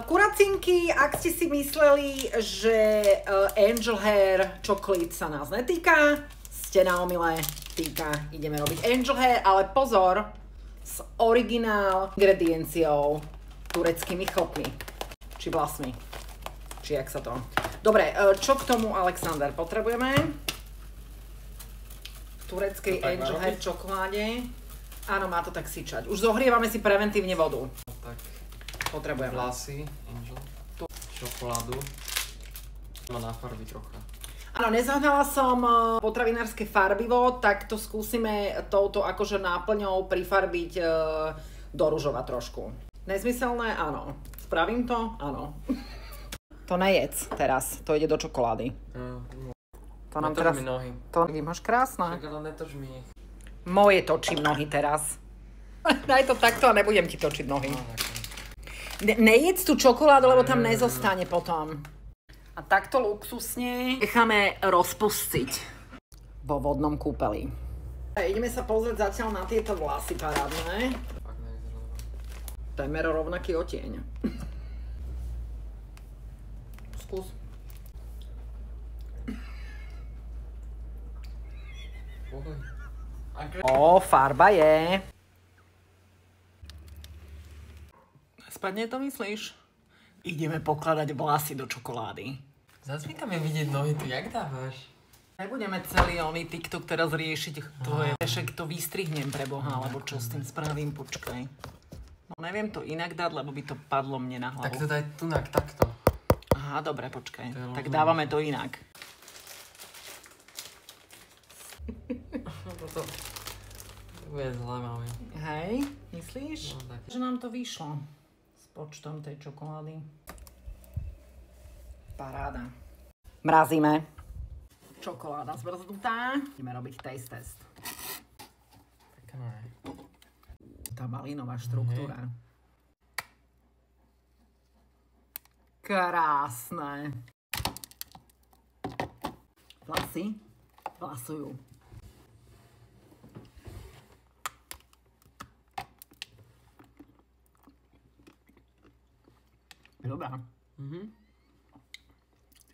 Kuracinky, ak ste si mysleli, že Angel Hair Chocolate sa nás netýka, ste na omyle, týka, ideme robiť Angel Hair, ale pozor, s originál ingredienciou, tureckými chlpmi, či vlasmi, či jak sa to. Dobre, čo k tomu, Alexander, potrebujeme? V tureckej Angel Hair čokoláde. Áno, má to tak syčať. Už zohrievame si preventívne vodu. Tak. Potrebujeme. Vlasy, Angel, čokoládu. Má na farby trocha. Áno, nezahnala som potravinárske farbivo, tak to skúsime touto akože náplňou prifarbiť do ružova trošku. Nezmyselné? Áno. Spravím to? Áno. To nejedz teraz, to ide do čokolády. To nám teraz... mi nohy. To máš krásne. Však ale netoč mi. Moje točím nohy teraz. Daj to takto a nebudem ti točiť nohy. Nejedz tú čokoládu, lebo tam nezostane potom. A takto luxusne necháme rozpustiť vo vodnom kúpeli. Ideme sa pozrieť zatiaľ na tieto vlasy parádne. Témer rovnaký oteň. Skús. Ó, farba je. Spadne to, myslíš? Ideme pokladať vlasy do čokolády. Zas mi tam je vidieť nohy, ty jak dávaš? Nebudeme celý oný TikTok teraz riešiť tvoje. Však to vystrihnem pre Boha, alebo čo s tým spravím, počkaj. No neviem to inak dať, lebo by to padlo mne na hlavu. Tak to daj tunak, takto. Aha, dobre, počkaj. Tak dávame to inak. To bude zle, mami. Hej, myslíš? No, tak. Že nám to vyšlo s počtom tej čokolády. Paráda. Mrazíme. Čokoláda zmrznutá. Ideme robiť taste test. Pekné. Tá malínová štruktúra. Krásne. Vlasy vlasujú. Je dobrá.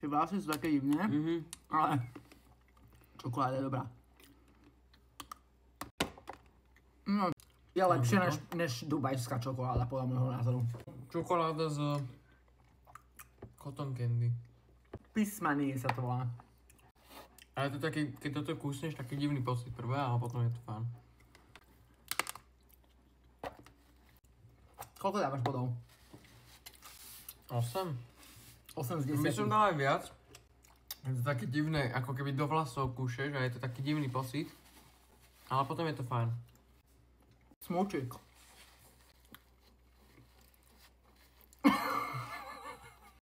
Tie vlasy sú také divné, ale čokoláda je dobrá. No, je lepšie než dubajská čokoláda, podľa môjho názoru. Čokoláda z cotton candy. Písmanie sa to volá. Ale to taký, keď toto kúsneš, taký divný pocit prvé, ale potom je to fajn. Koľko dávaš bodov? 8? 8 z 10. My som dal aj viac. Je to také divné, ako keby do vlasov kúšeš a je to taký divný pocit. Ale potom je to fajn. Smočík.